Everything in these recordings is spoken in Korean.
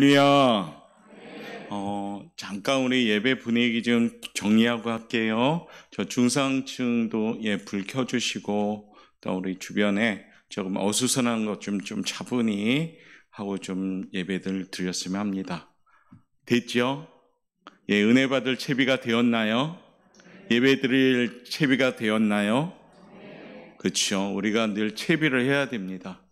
할렐루야. 잠깐 우리 예배 분위기 좀 정리하고 할게요. 저 중상층도 불 켜주시고, 또 우리 주변에 조금 어수선한 것 좀 차분히 하고 좀 예배들 드렸으면 합니다. 됐죠? 은혜 받을 채비가 되었나요? 예배 드릴 채비가 되었나요? 그렇죠. 우리가 늘 채비를 해야 됩니다.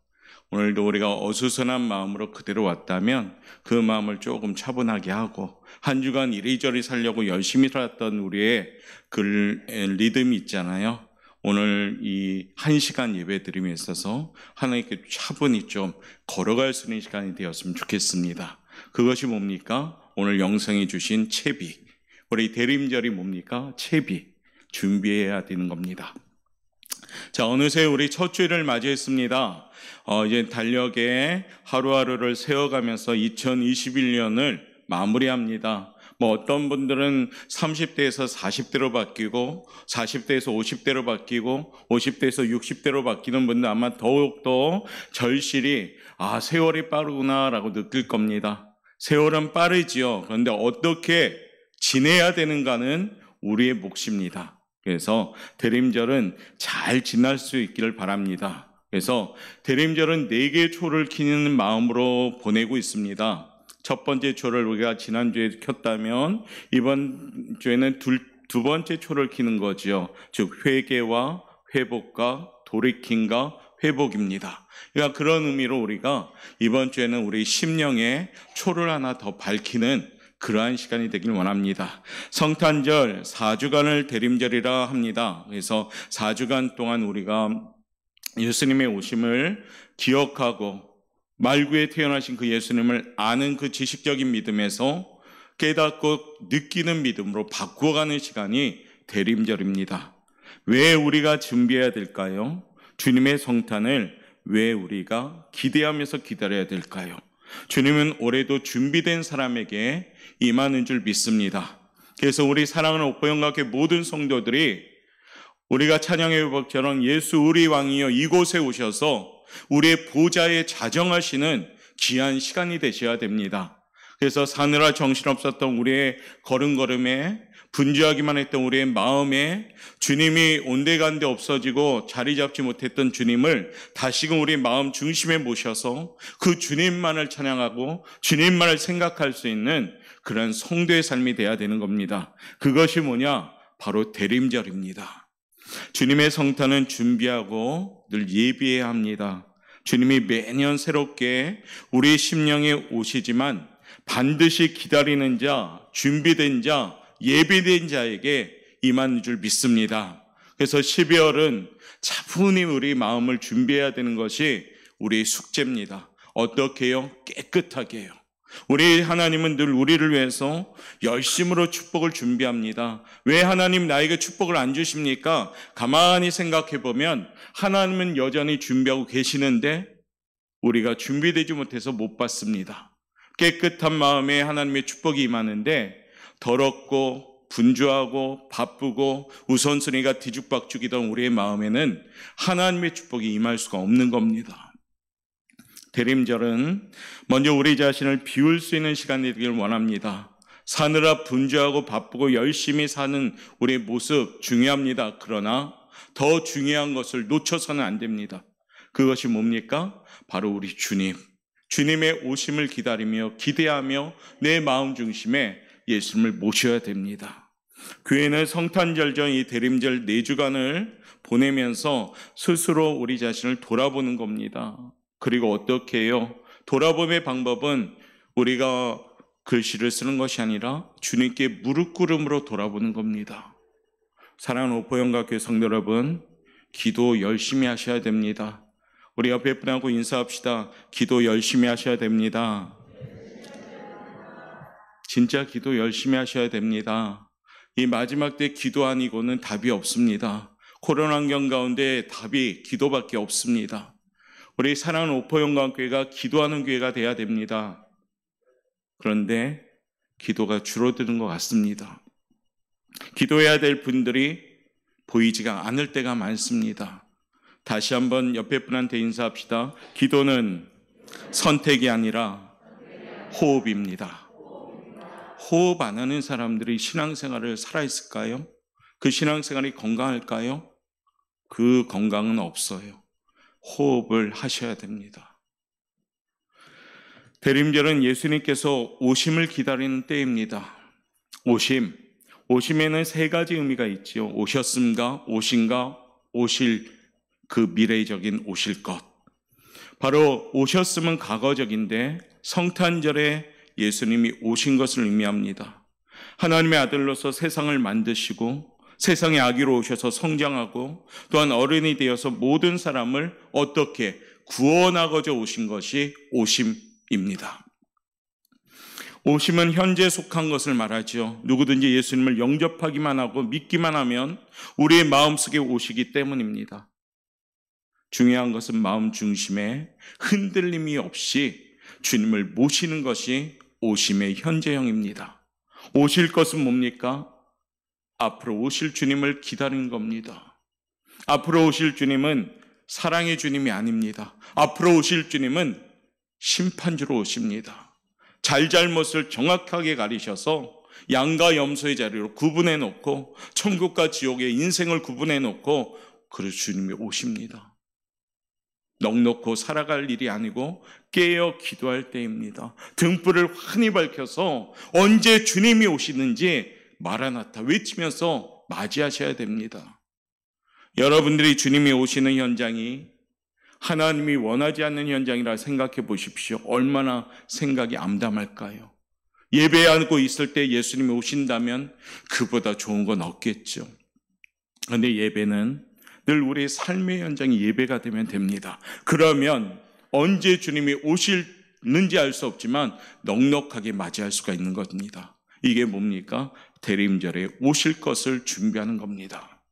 오늘도 우리가 어수선한 마음으로 그대로 왔다면 그 마음을 조금 차분하게 하고 한 주간 이리저리 살려고 열심히 살았던 우리의 그 리듬이 있잖아요. 오늘 이 1시간 예배 드림에 있어서 하나님께 차분히 좀 걸어갈 수 있는 시간이 되었으면 좋겠습니다. 그것이 뭡니까? 오늘 영성이 주신 채비. 우리 대림절이 뭡니까? 채비. 준비해야 되는 겁니다. 자, 어느새 우리 첫 주일을 맞이했습니다. 이제 달력에 하루하루를 세워가면서 2021년을 마무리합니다. 어떤 분들은 30대에서 40대로 바뀌고 40대에서 50대로 바뀌고 50대에서 60대로 바뀌는 분들 아마 더욱더 절실히 세월이 빠르구나라고 느낄 겁니다. 세월은 빠르지요. 그런데 어떻게 지내야 되는가는 우리의 몫입니다. 그래서 대림절은 잘 지날 수 있기를 바랍니다. 그래서 대림절은 4개의 초를 켜는 마음으로 보내고 있습니다. 첫 번째 초를 우리가 지난주에 켰다면 이번 주에는 두 번째 초를 켜는 거죠. 즉 회개와 회복과 돌이킴과 회복입니다. 그러니까 그런 의미로 우리가 이번 주에는 우리 심령의 초를 하나 더 밝히는 그러한 시간이 되길 원합니다. 성탄절 4주간을 대림절이라 합니다. 그래서 4주간 동안 우리가 예수님의 오심을 기억하고 말구에 태어나신 그 예수님을 아는 그 지식적인 믿음에서 깨닫고 느끼는 믿음으로 바꾸어가는 시간이 대림절입니다. 왜 우리가 준비해야 될까요? 주님의 성탄을 왜 우리가 기대하면서 기다려야 될까요? 주님은 올해도 준비된 사람에게 임하는 줄 믿습니다. 그래서 우리 사랑하는 오포영각회 모든 성도들이 우리가 찬양의 회복처럼 예수 우리 왕이여 이곳에 오셔서 우리의 보좌에 자정하시는 귀한 시간이 되셔야 됩니다. 그래서 사느라 정신없었던 우리의 걸음걸음에 분주하기만 했던 우리의 마음에 주님이 온데간데 없어지고 자리 잡지 못했던 주님을 다시금 우리 마음 중심에 모셔서 그 주님만을 찬양하고 주님만을 생각할 수 있는 그런 성도의 삶이 돼야 되는 겁니다. 그것이 뭐냐? 바로 대림절입니다. 주님의 성탄은 준비하고 늘 예비해야 합니다. 주님이 매년 새롭게 우리 심령에 오시지만 반드시 기다리는 자, 준비된 자, 예비된 자에게 임하는 줄 믿습니다. 그래서 12월은 차분히 우리 마음을 준비해야 되는 것이 우리의 숙제입니다. 어떻게 해요? 깨끗하게 해요. 우리 하나님은 늘 우리를 위해서 열심으로 축복을 준비합니다. 왜 하나님 나에게 축복을 안 주십니까? 가만히 생각해 보면 하나님은 여전히 준비하고 계시는데 우리가 준비되지 못해서 못 받습니다. 깨끗한 마음에 하나님의 축복이 임하는데 더럽고 분주하고 바쁘고 우선순위가 뒤죽박죽이던 우리의 마음에는 하나님의 축복이 임할 수가 없는 겁니다. 대림절은 먼저 우리 자신을 비울 수 있는 시간이 되길 원합니다. 사느라 분주하고 바쁘고 열심히 사는 우리의 모습 중요합니다. 그러나 더 중요한 것을 놓쳐서는 안 됩니다. 그것이 뭡니까? 바로 우리 주님. 주님의 오심을 기다리며 기대하며 내 마음 중심에 예수님을 모셔야 됩니다. 교회는 성탄절 전 이 대림절 4주간을 보내면서 스스로 우리 자신을 돌아보는 겁니다. 그리고 어떻게 해요? 돌아봄의 방법은 우리가 글씨를 쓰는 것이 아니라 주님께 무릎 꿇음으로 돌아보는 겁니다. 사랑하는 오포영각교회 성도 여러분, 기도 열심히 하셔야 됩니다. 우리 옆에 분하고 인사합시다. 기도 열심히 하셔야 됩니다. 진짜 기도 열심히 하셔야 됩니다. 이 마지막 때 기도 아니고는 답이 없습니다. 코로나 환경 가운데 답이 기도밖에 없습니다. 우리 사랑하는 오포영광교회가 기도하는 교회가 돼야 됩니다. 그런데 기도가 줄어드는 것 같습니다. 기도해야 될 분들이 보이지가 않을 때가 많습니다. 다시 한번 옆에 분한테 인사합시다. 기도는 선택이 아니라 호흡입니다. 호흡 안 하는 사람들이 신앙생활을 살아있을까요? 그 신앙생활이 건강할까요? 그 건강은 없어요. 호흡을 하셔야 됩니다. 대림절은 예수님께서 오심을 기다리는 때입니다. 오심에는 세 가지 의미가 있지요. 오셨음과 오신가, 오실, 그 미래적인 오실 것. 바로 오셨음은 과거적인데 성탄절에 예수님이 오신 것을 의미합니다. 하나님의 아들로서 세상을 만드시고 세상에 아기로 오셔서 성장하고 또한 어른이 되어서 모든 사람을 어떻게 구원하고자 오신 것이 오심입니다. 오심은 현재에 속한 것을 말하죠. 누구든지 예수님을 영접하기만 하고 믿기만 하면 우리의 마음속에 오시기 때문입니다. 중요한 것은 마음 중심에 흔들림이 없이 주님을 모시는 것이 오심의 현재형입니다. 오실 것은 뭡니까? 앞으로 오실 주님을 기다리는 겁니다. 앞으로 오실 주님은 사랑의 주님이 아닙니다. 앞으로 오실 주님은 심판주로 오십니다. 잘잘못을 정확하게 가리셔서 양과 염소의 자리로 구분해 놓고 천국과 지옥의 인생을 구분해 놓고 그리고 주님이 오십니다. 넉넉고 살아갈 일이 아니고 깨어 기도할 때입니다. 등불을 환히 밝혀서 언제 주님이 오시는지 마라나타 외치면서 맞이하셔야 됩니다. 여러분들이 주님이 오시는 현장이 하나님이 원하지 않는 현장이라 생각해 보십시오. 얼마나 생각이 암담할까요? 예배하고 있을 때 예수님이 오신다면 그보다 좋은 건 없겠죠. 그런데 예배는 늘 우리의 삶의 현장이 예배가 되면 됩니다. 그러면 언제 주님이 오실는지 알 수 없지만 넉넉하게 맞이할 수가 있는 겁니다. 이게 뭡니까? 대림절에 오실 것을 준비하는 겁니다.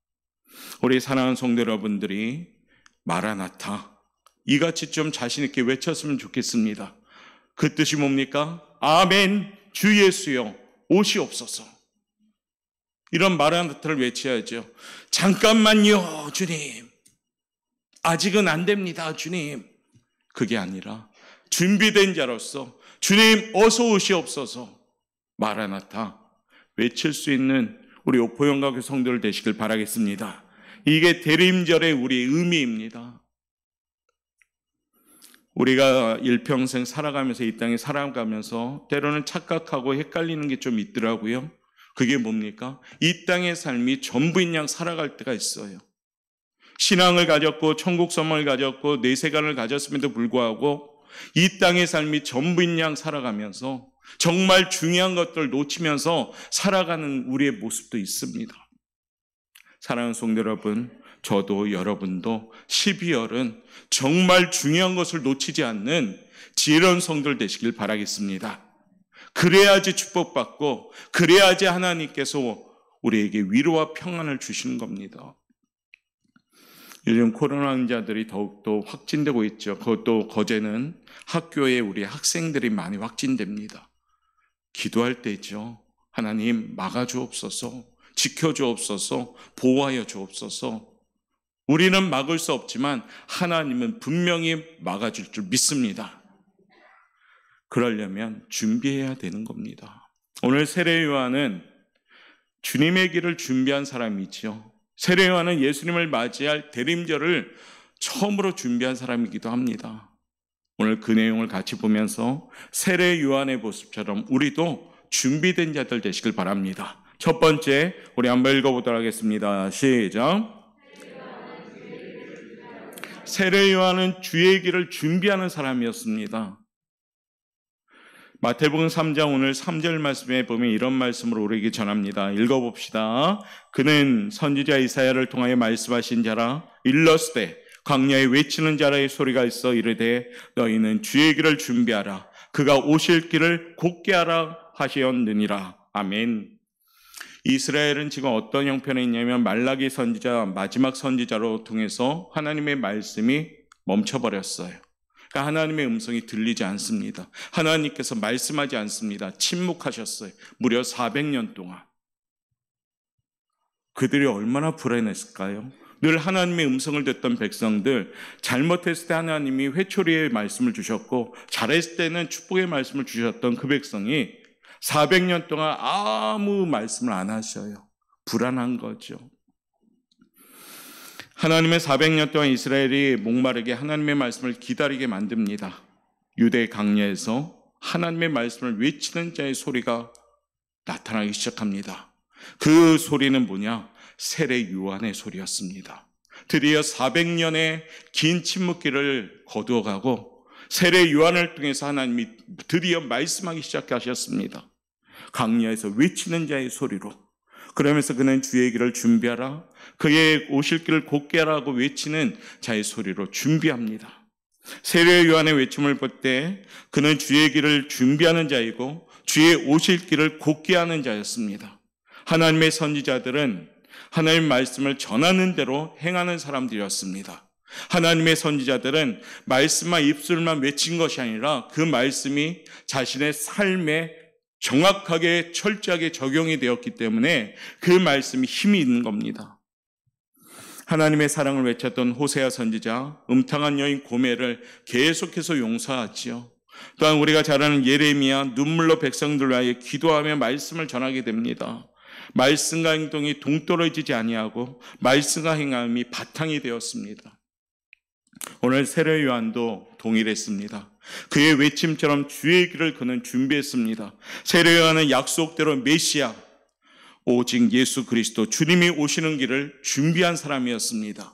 우리 사랑하는 성도 여러분들이 마라나타 이같이 좀 자신 있게 외쳤으면 좋겠습니다. 그 뜻이 뭡니까? 아멘, 주 예수여 오시옵소서. 이런 마라나타를 외쳐야죠. 잠깐만요, 주님. 아직은 안 됩니다, 주님. 그게 아니라 준비된 자로서 주님 어서 오시옵소서. 마라나타 외칠 수 있는 우리 오포영각의 성도들 되시길 바라겠습니다. 이게 대림절의 우리의 의미입니다. 우리가 일평생 살아가면서 이 땅에 살아가면서 때로는 착각하고 헷갈리는 게 좀 있더라고요. 그게 뭡니까? 이 땅의 삶이 전부인 양 살아갈 때가 있어요. 신앙을 가졌고 천국 소망을 가졌고 내세관을 가졌음에도 불구하고 이 땅의 삶이 전부인 양 살아가면서 정말 중요한 것들을 놓치면서 살아가는 우리의 모습도 있습니다. 사랑하는 성도 여러분, 저도 여러분도 12월은 정말 중요한 것을 놓치지 않는 지혜로운 성도들 되시길 바라겠습니다. 그래야지 축복받고 그래야지 하나님께서 우리에게 위로와 평안을 주시는 겁니다. 요즘 코로나 환자들이 더욱더 확진되고 있죠. 그것도 거제는 학교에 우리 학생들이 많이 확진됩니다. 기도할 때죠. 하나님 막아주옵소서, 지켜주옵소서, 보호하여 주옵소서. 우리는 막을 수 없지만 하나님은 분명히 막아줄 줄 믿습니다. 그러려면 준비해야 되는 겁니다. 오늘 세례 요한은 주님의 길을 준비한 사람이죠. 세례 요한은 예수님을 맞이할 대림절을 처음으로 준비한 사람이기도 합니다. 오늘 그 내용을 같이 보면서 세례 요한의 모습처럼 우리도 준비된 자들 되시길 바랍니다. 첫 번째, 우리 한번 읽어보도록 하겠습니다. 시작. 세례 요한은 주의 길을 준비하는 사람이었습니다. 마태복음 3장 오늘 3절 말씀에 보면 이런 말씀을 우리에게 전합니다. 읽어봅시다. 그는 선지자 이사야를 통하여 말씀하신 자라. 일렀으되 광야에 외치는 자라의 소리가 있어 이르되 너희는 주의 길을 준비하라. 그가 오실 길을 곧게 하라 하시었느니라. 아멘. 이스라엘은 지금 어떤 형편에 있냐면 말라기 선지자, 마지막 선지자로 통해서 하나님의 말씀이 멈춰버렸어요. 그러니까 하나님의 음성이 들리지 않습니다. 하나님께서 말씀하지 않습니다. 침묵하셨어요. 무려 400년 동안. 그들이 얼마나 불안했을까요? 늘 하나님의 음성을 듣던 백성들, 잘못했을 때 하나님이 회초리의 말씀을 주셨고 잘했을 때는 축복의 말씀을 주셨던 그 백성이 400년 동안 아무 말씀을 안 하셔요. 불안한 거죠. 하나님의 400년 동안 이스라엘이 목마르게 하나님의 말씀을 기다리게 만듭니다. 유대 강야에서 하나님의 말씀을 외치는 자의 소리가 나타나기 시작합니다. 그 소리는 뭐냐? 세례 요한의 소리였습니다. 드디어 400년의 긴 침묵기를 거두어가고 세례 요한을 통해서 하나님이 드디어 말씀하기 시작하셨습니다. 강야에서 외치는 자의 소리로. 그러면서 그는 주의 길을 준비하라, 그의 오실 길을 곧게 하라고 외치는 자의 소리로 준비합니다. 세례 요한의 외침을 볼 때 그는 주의 길을 준비하는 자이고 주의 오실 길을 곧게 하는 자였습니다. 하나님의 선지자들은 하나님의 말씀을 전하는 대로 행하는 사람들이었습니다. 하나님의 선지자들은 말씀만 입술만 외친 것이 아니라 그 말씀이 자신의 삶에 정확하게 철저하게 적용이 되었기 때문에 그 말씀이 힘이 있는 겁니다. 하나님의 사랑을 외쳤던 호세아 선지자, 음탕한 여인 고멜을 계속해서 용서하지요. 또한 우리가 잘 아는 예레미야, 눈물로 백성들 위하여 기도하며 말씀을 전하게 됩니다. 말씀과 행동이 동떨어지지 아니하고 말씀과 행함이 바탕이 되었습니다. 오늘 세례 요한도 동일했습니다. 그의 외침처럼 주의 길을 그는 준비했습니다. 세례 요한은 약속대로 메시아, 오직 예수 그리스도 주님이 오시는 길을 준비한 사람이었습니다.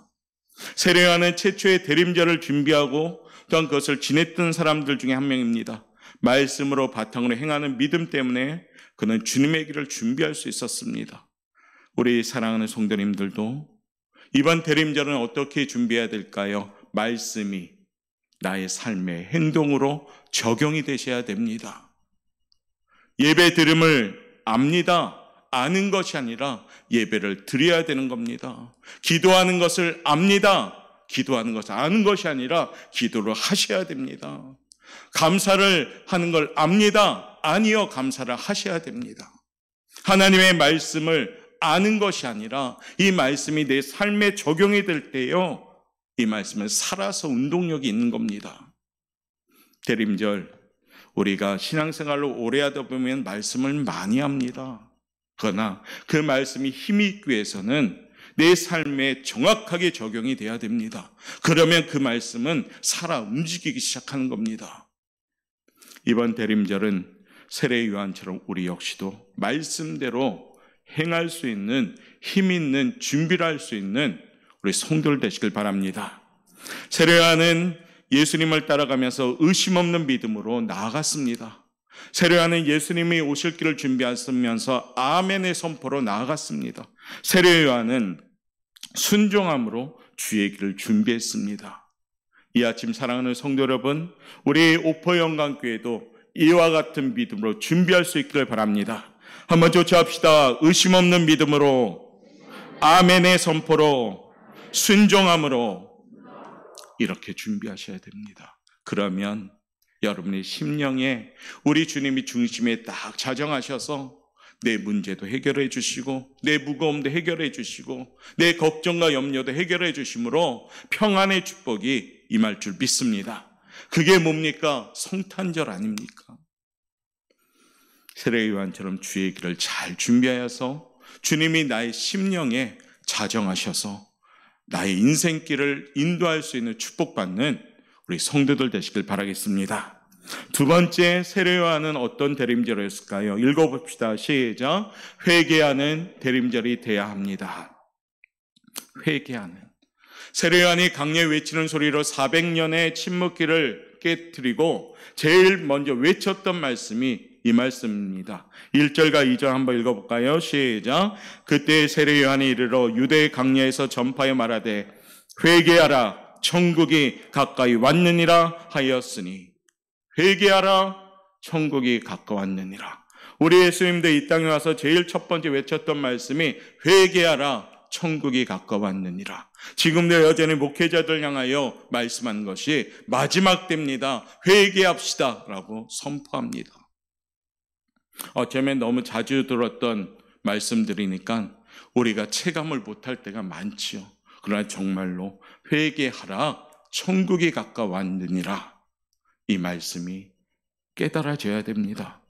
세례 요한은 최초의 대림절을 준비하고 또한 그것을 지냈던 사람들 중에 한 명입니다. 말씀으로 바탕으로 행하는 믿음 때문에 그는 주님의 길을 준비할 수 있었습니다. 우리 사랑하는 성도님들도 이번 대림절은 어떻게 준비해야 될까요? 말씀이 나의 삶의 행동으로 적용이 되셔야 됩니다. 예배 드림을 압니다. 아는 것이 아니라 예배를 드려야 되는 겁니다. 기도하는 것을 압니다. 기도하는 것을 아는 것이 아니라 기도를 하셔야 됩니다. 감사를 하는 걸 압니다. 아니요, 감사를 하셔야 됩니다. 하나님의 말씀을 아는 것이 아니라 이 말씀이 내 삶에 적용이 될 때요, 이 말씀은 살아서 운동력이 있는 겁니다. 대림절, 우리가 신앙생활로 오래 하다 보면 말씀을 많이 합니다. 그러나 그 말씀이 힘이 있기 위해서는 내 삶에 정확하게 적용이 돼야 됩니다. 그러면 그 말씀은 살아 움직이기 시작하는 겁니다. 이번 대림절은 세례 요한처럼 우리 역시도 말씀대로 행할 수 있는 힘 있는 준비를 할 수 있는 우리 성도들 되시길 바랍니다. 세례 요한은 예수님을 따라가면서 의심 없는 믿음으로 나아갔습니다. 세례 요한은 예수님이 오실 길을 준비하면서 아멘의 선포로 나아갔습니다. 세례 요한은 순종함으로 주의 길을 준비했습니다. 이 아침 사랑하는 성도 여러분, 우리 오포영광교회도 이와 같은 믿음으로 준비할 수 있기를 바랍니다. 한번 조치합시다. 의심 없는 믿음으로, 아멘의 선포로, 순종함으로 이렇게 준비하셔야 됩니다. 그러면 여러분의 심령에 우리 주님이 중심에 딱 자정하셔서 내 문제도 해결해 주시고 내 무거움도 해결해 주시고 내 걱정과 염려도 해결해 주심으로 평안의 축복이 임할 줄 믿습니다. 그게 뭡니까? 성탄절 아닙니까? 세례 요한처럼 주의 길을 잘 준비하여서 주님이 나의 심령에 자정하셔서 나의 인생길을 인도할 수 있는 축복받는 우리 성도들 되시길 바라겠습니다. 두 번째, 세례 요한은 어떤 대림절이었을까요? 읽어봅시다. 시작. 회개하는 대림절이 돼야 합니다. 회개하는. 세례 요한이 강요에 외치는 소리로 400년의 침묵기를 깨뜨리고 제일 먼저 외쳤던 말씀이 이 말씀입니다. 1절과 2절 한번 읽어볼까요? 시작. 그때 세례 요한이 이르러 유대 강야에서 전파하여 말하되 회개하라 천국이 가까이 왔느니라 하였으니. 회개하라 천국이 가까웠느니라. 우리 예수님도 이 땅에 와서 제일 첫 번째 외쳤던 말씀이 회개하라 천국이 가까웠느니라. 지금도 여전히 목회자들 향하여 말씀하는 것이 마지막 때입니다. 회개합시다 라고 선포합니다. 어쩌면 너무 자주 들었던 말씀들이니까 우리가 체감을 못할 때가 많지요. 그러나 정말로 회개하라, 천국이 가까웠느니라. 이 말씀이 깨달아져야 됩니다.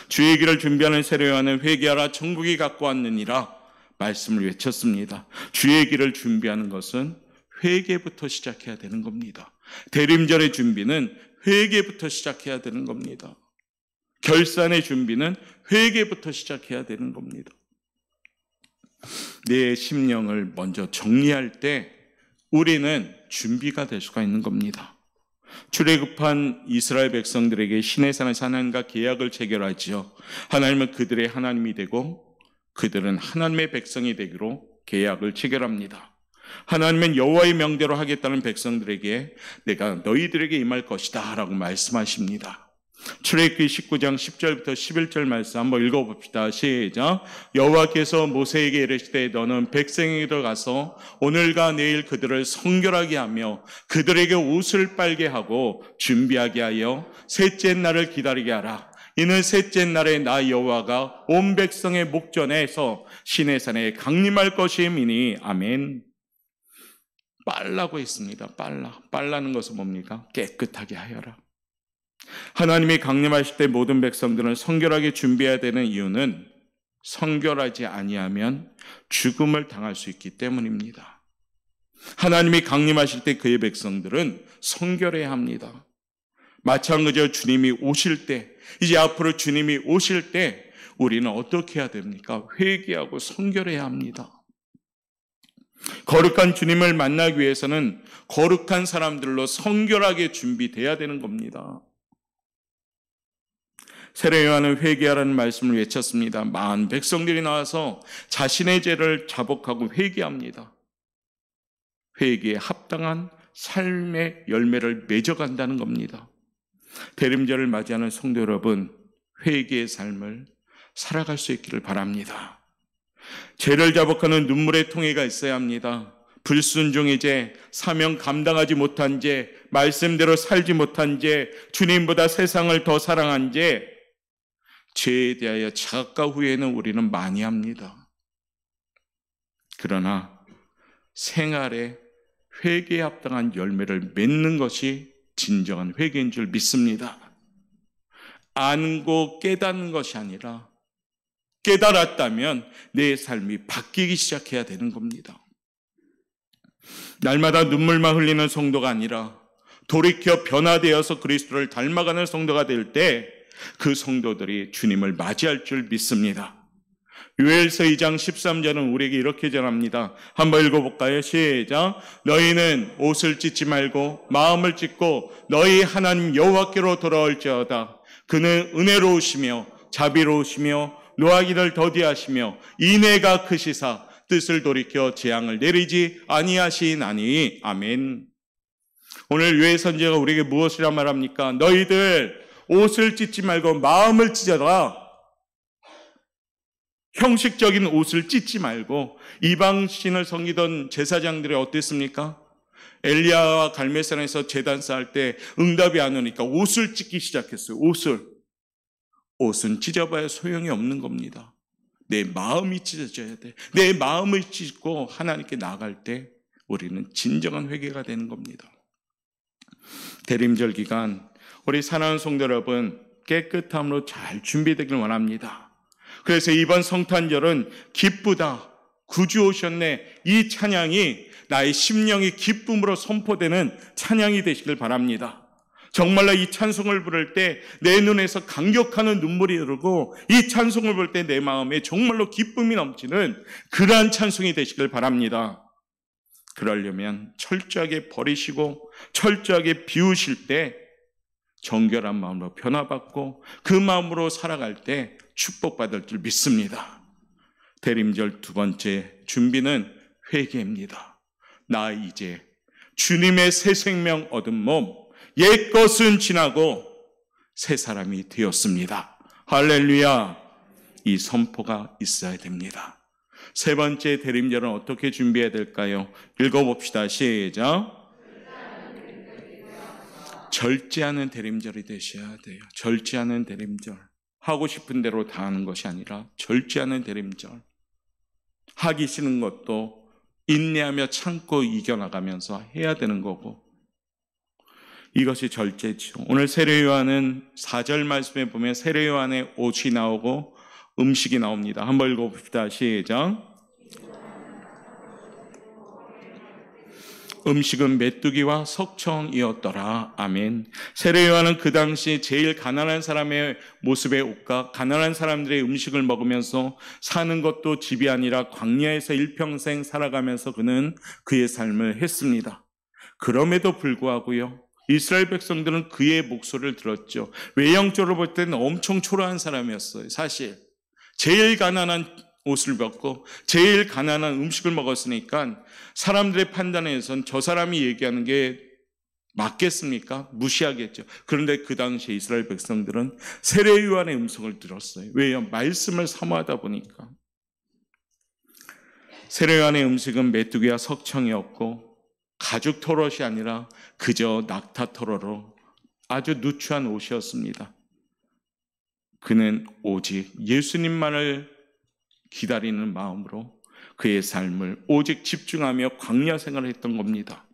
주의 길을 준비하는 세례요한은 회개하라, 천국이 가까웠느니라 말씀을 외쳤습니다. 주의 길을 준비하는 것은 회개부터 시작해야 되는 겁니다. 대림절의 준비는 회개부터 시작해야 되는 겁니다. 결산의 준비는 회개부터 시작해야 되는 겁니다. 내 심령을 먼저 정리할 때 우리는 준비가 될 수가 있는 겁니다. 출애굽한 이스라엘 백성들에게 시내산에서 하나님과 계약을 체결하지요. 하나님은 그들의 하나님이 되고 그들은 하나님의 백성이 되기로 계약을 체결합니다. 하나님은 여호와의 명대로 하겠다는 백성들에게 내가 너희들에게 임할 것이다 라고 말씀하십니다. 출애굽기 19장 10절부터 11절 말씀 한번 읽어봅시다. 시작. 여호와께서 모세에게 이르시되 너는 백성에게 들어가서 오늘과 내일 그들을 성결하게 하며 그들에게 옷을 빨게 하고 준비하게 하여 셋째 날을 기다리게 하라. 이는 셋째 날에 나 여호와가 온 백성의 목전에서 시내산에 강림할 것임이니. 아멘. 빨라고 했습니다. 빨라는 것은 뭡니까? 깨끗하게 하여라. 하나님이 강림하실 때 모든 백성들은 성결하게 준비해야 되는 이유는 성결하지 아니하면 죽음을 당할 수 있기 때문입니다. 하나님이 강림하실 때 그의 백성들은 성결해야 합니다. 마찬가지로 주님이 오실 때, 이제 앞으로 주님이 오실 때 우리는 어떻게 해야 됩니까? 회개하고 성결해야 합니다. 거룩한 주님을 만나기 위해서는 거룩한 사람들로 성결하게 준비돼야 되는 겁니다. 세례요한은 회개하라는 말씀을 외쳤습니다. 많은 백성들이 나와서 자신의 죄를 자복하고 회개합니다. 회개에 합당한 삶의 열매를 맺어간다는 겁니다. 대림절을 맞이하는 성도 여러분, 회개의 삶을 살아갈 수 있기를 바랍니다. 죄를 자복하는 눈물의 통해가 있어야 합니다. 불순종의 죄, 사명 감당하지 못한 죄, 말씀대로 살지 못한 죄, 주님보다 세상을 더 사랑한 죄, 죄에 대하여 자각과 후회는 우리는 많이 합니다. 그러나 생활에 회개에 합당한 열매를 맺는 것이 진정한 회개인 줄 믿습니다. 알고 깨닫는 것이 아니라 깨달았다면 내 삶이 바뀌기 시작해야 되는 겁니다. 날마다 눈물만 흘리는 성도가 아니라 돌이켜 변화되어서 그리스도를 닮아가는 성도가 될 때 그 성도들이 주님을 맞이할 줄 믿습니다. 요엘서 2장 13절은 우리에게 이렇게 전합니다. 한번 읽어볼까요? 시작. 너희는 옷을 찢지 말고 마음을 찢고 너희 하나님 여호와께로 돌아올지어다. 그는 은혜로우시며 자비로우시며 노하기를 더디하시며 인애가 크시사 뜻을 돌이켜 재앙을 내리지 아니하시나니. 아멘. 오늘 요엘 선지자가 우리에게 무엇이라 말합니까? 너희들 옷을 찢지 말고 마음을 찢어라. 형식적인 옷을 찢지 말고. 이방신을 섬기던 제사장들이 어땠습니까? 엘리야와 갈멜산에서 제단 쌓을 때 응답이 안 오니까 옷을 찢기 시작했어요. 옷은 찢어봐야 소용이 없는 겁니다. 내 마음이 찢어져야 돼. 내 마음을 찢고 하나님께 나아갈 때 우리는 진정한 회개가 되는 겁니다. 대림절 기간 우리 사랑하는 성도 여러분, 깨끗함으로 잘 준비되길 원합니다. 그래서 이번 성탄절은 기쁘다, 구주 오셨네, 이 찬양이 나의 심령이 기쁨으로 선포되는 찬양이 되시길 바랍니다. 정말로 이 찬송을 부를 때 내 눈에서 감격하는 눈물이 흐르고 이 찬송을 부를 때 내 마음에 정말로 기쁨이 넘치는 그러한 찬송이 되시길 바랍니다. 그러려면 철저하게 버리시고 철저하게 비우실 때 정결한 마음으로 변화받고 그 마음으로 살아갈 때 축복받을 줄 믿습니다. 대림절 두 번째 준비는 회개입니다. 나 이제 주님의 새 생명 얻은 몸, 옛것은 지나고 새 사람이 되었습니다. 할렐루야. 이 선포가 있어야 됩니다. 세 번째 대림절은 어떻게 준비해야 될까요? 읽어봅시다. 시작. 절제하는 대림절이 되셔야 돼요. 절제하는 대림절. 하고 싶은 대로 다 하는 것이 아니라 절제하는 대림절. 하기 싫은 것도 인내하며 참고 이겨나가면서 해야 되는 거고, 이것이 절제죠. 오늘 세례요한은 4절 말씀에 보면 세례요한의 옷이 나오고 음식이 나옵니다. 한번 읽어봅시다. 시작. 음식은 메뚜기와 석청이었더라. 아멘. 세례요한은 그 당시 제일 가난한 사람의 모습의 옷과 가난한 사람들의 음식을 먹으면서 사는 것도 집이 아니라 광야에서 일평생 살아가면서 그는 그의 삶을 했습니다. 그럼에도 불구하고요, 이스라엘 백성들은 그의 목소리를 들었죠. 외형적으로 볼 때는 엄청 초라한 사람이었어요. 사실 제일 가난한 옷을 벗고 제일 가난한 음식을 먹었으니까 사람들의 판단에선 저 사람이 얘기하는 게 맞겠습니까? 무시하겠죠. 그런데 그 당시에 이스라엘 백성들은 세례요한의 음성을 들었어요. 왜요? 말씀을 사모하다 보니까. 세례요한의 음식은 메뚜기와 석청이었고 가죽 털옷이 아니라 그저 낙타 털옷으로 아주 누추한 옷이었습니다. 그는 오직 예수님만을 기다리는 마음으로 그의 삶을 오직 집중하며 광야 생활을 했던 겁니다.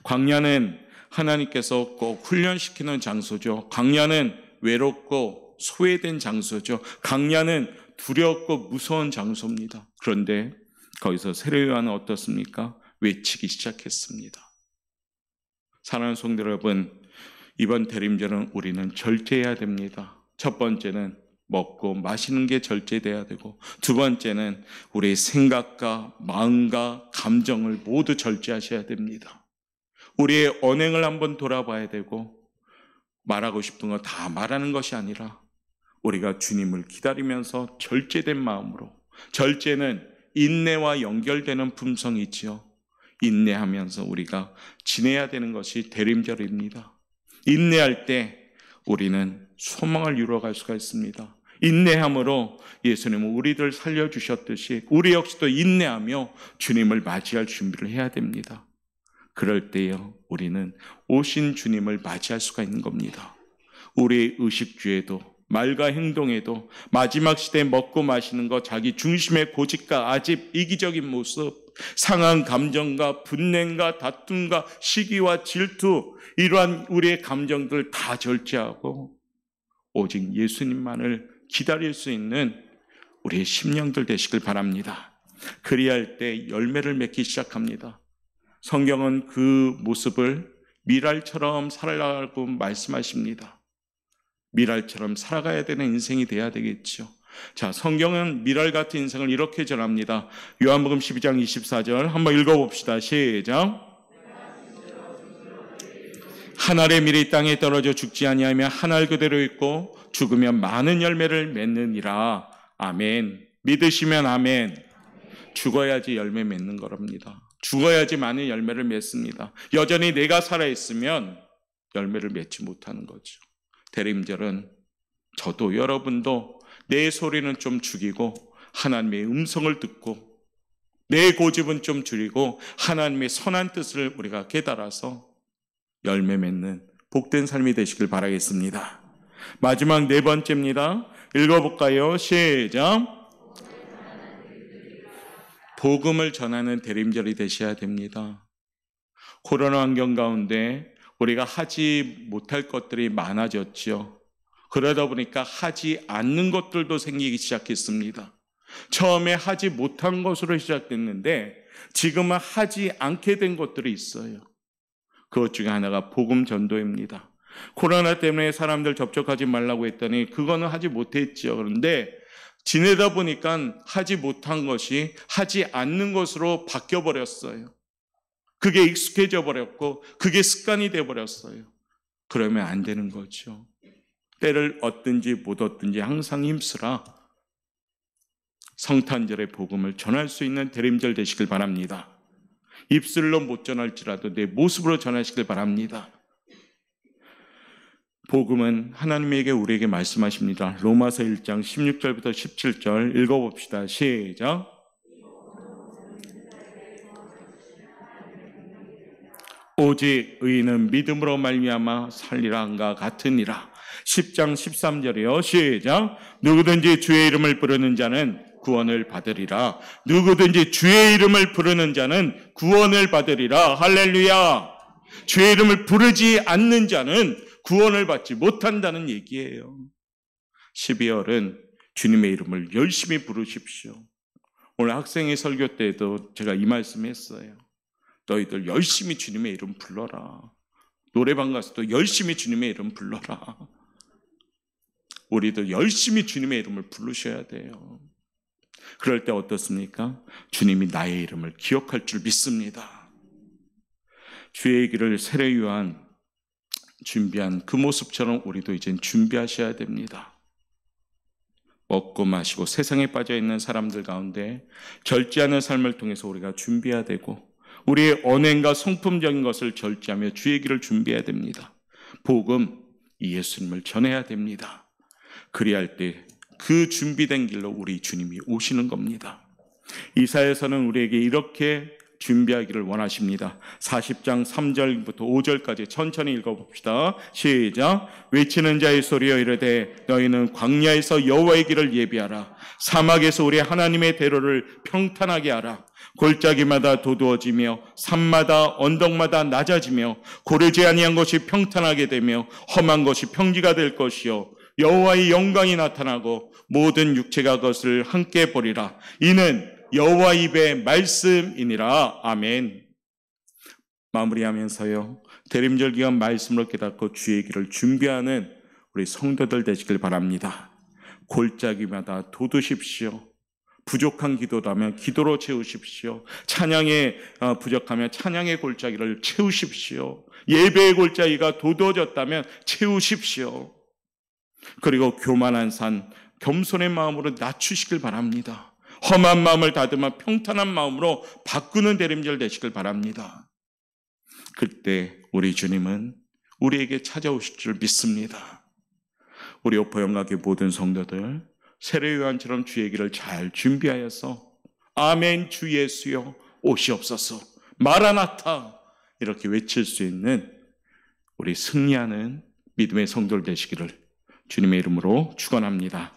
광야는 하나님께서 꼭 훈련시키는 장소죠. 광야는 외롭고 소외된 장소죠. 광야는 두렵고 무서운 장소입니다. 그런데 거기서 세례요한은 어떻습니까? 외치기 시작했습니다. 사랑하는 성도 여러분, 이번 대림절은 우리는 절제해야 됩니다. 첫 번째는 먹고 마시는 게 절제돼야 되고, 두 번째는 우리의 생각과 마음과 감정을 모두 절제하셔야 됩니다. 우리의 언행을 한번 돌아봐야 되고, 말하고 싶은 거 다 말하는 것이 아니라 우리가 주님을 기다리면서 절제된 마음으로, 절제는 인내와 연결되는 품성이 있지요. 인내하면서 우리가 지내야 되는 것이 대림절입니다. 인내할 때 우리는 소망을 이루어갈 수가 있습니다. 인내함으로 예수님은 우리들 살려주셨듯이 우리 역시도 인내하며 주님을 맞이할 준비를 해야 됩니다. 그럴 때요, 우리는 오신 주님을 맞이할 수가 있는 겁니다. 우리의 의식주에도 말과 행동에도 마지막 시대에 먹고 마시는 것, 자기 중심의 고집과 아집, 이기적인 모습, 상한 감정과 분냄과 다툼과 시기와 질투, 이러한 우리의 감정들 다 절제하고 오직 예수님만을 기다릴 수 있는 우리의 심령들 되시길 바랍니다. 그리할 때 열매를 맺기 시작합니다. 성경은 그 모습을 미랄처럼 살아가라고 말씀하십니다. 미랄처럼 살아가야 되는 인생이 돼야 되겠죠. 자, 성경은 미랄 같은 인생을 이렇게 전합니다. 요한복음 12장 24절 한번 읽어봅시다. 시작. 한 알의 밀이 땅에 떨어져 죽지 아니하며 한 알 그대로 있고 죽으면 많은 열매를 맺느니라. 아멘. 믿으시면 아멘. 죽어야지 열매 맺는 거랍니다. 죽어야지 많은 열매를 맺습니다. 여전히 내가 살아있으면 열매를 맺지 못하는 거죠. 대림절은 저도 여러분도 내 소리는 좀 죽이고 하나님의 음성을 듣고 내 고집은 좀 줄이고 하나님의 선한 뜻을 우리가 깨달아서 열매 맺는 복된 삶이 되시길 바라겠습니다. 마지막 네 번째입니다. 읽어볼까요? 시작. 복음을 전하는 대림절이 되셔야 됩니다. 코로나 환경 가운데 우리가 하지 못할 것들이 많아졌죠. 그러다 보니까 하지 않는 것들도 생기기 시작했습니다. 처음에 하지 못한 것으로 시작됐는데 지금은 하지 않게 된 것들이 있어요. 그것 중에 하나가 복음 전도입니다. 코로나 때문에 사람들 접촉하지 말라고 했더니 그거는 하지 못했죠. 그런데 지내다 보니까 하지 못한 것이 하지 않는 것으로 바뀌어버렸어요. 그게 익숙해져 버렸고 그게 습관이 돼버렸어요. 그러면 안 되는 거죠. 때를 얻든지 못 얻든지 항상 힘쓰라. 성탄절의 복음을 전할 수 있는 대림절 되시길 바랍니다. 입술로 못 전할지라도 내 모습으로 전하시길 바랍니다. 복음은 하나님에게 우리에게 말씀하십니다. 로마서 1장 16절부터 17절 읽어봅시다. 시작. 오직 의인은 믿음으로 말미암아 살리라함과 같으니라. 10장 13절이요. 시작. 누구든지 주의 이름을 부르는 자는 구원을 받으리라. 누구든지 주의 이름을 부르는 자는 구원을 받으리라. 할렐루야. 주의 이름을 부르지 않는 자는 구원을 받지 못한다는 얘기예요. 12월은 주님의 이름을 열심히 부르십시오. 오늘 학생의 설교 때도 제가 이 말씀했어요. 너희들 열심히 주님의 이름 불러라. 노래방 가서도 열심히 주님의 이름 불러라. 우리도 열심히 주님의 이름을 부르셔야 돼요. 그럴 때 어떻습니까? 주님이 나의 이름을 기억할 줄 믿습니다. 주의 길을 세례 요한 준비한 그 모습처럼 우리도 이젠 준비하셔야 됩니다. 먹고 마시고 세상에 빠져있는 사람들 가운데 절제하는 삶을 통해서 우리가 준비해야 되고, 우리의 언행과 성품적인 것을 절제하며 주의 길을 준비해야 됩니다. 복음, 이 예수님을 전해야 됩니다. 그리할 때 그 준비된 길로 우리 주님이 오시는 겁니다. 이사야서는 우리에게 이렇게 준비하기를 원하십니다. 40장 3절부터 5절까지 천천히 읽어봅시다. 시작. 외치는 자의 소리여 이르되 너희는 광야에서 여호와의 길을 예비하라. 사막에서 우리 하나님의 대로를 평탄하게 하라. 골짜기마다 도두어지며 산마다 언덕마다 낮아지며 고르지 아니한 것이 평탄하게 되며 험한 것이 평지가 될 것이요 여호와의 영광이 나타나고 모든 육체가 그것을 함께 보리라. 이는 여호와 입의 말씀이니라. 아멘. 마무리하면서요, 대림절 기간 말씀을 깨닫고 주의 길을 준비하는 우리 성도들 되시길 바랍니다. 골짜기마다 돋우십시오. 부족한 기도라면 기도로 채우십시오. 찬양에 부족하면 찬양의 골짜기를 채우십시오. 예배의 골짜기가 돋워졌다면 채우십시오. 그리고 교만한 산 겸손의 마음으로 낮추시길 바랍니다. 험한 마음을 다듬어 평탄한 마음으로 바꾸는 대림절 되시길 바랍니다. 그때 우리 주님은 우리에게 찾아오실 줄 믿습니다. 우리 오포영락의 모든 성도들 세례 요한처럼 주의 길을 잘 준비하여서 아멘 주 예수여 오시옵소서 마라나타 이렇게 외칠 수 있는 우리 승리하는 믿음의 성도들 되시기를 주님의 이름으로 축원합니다.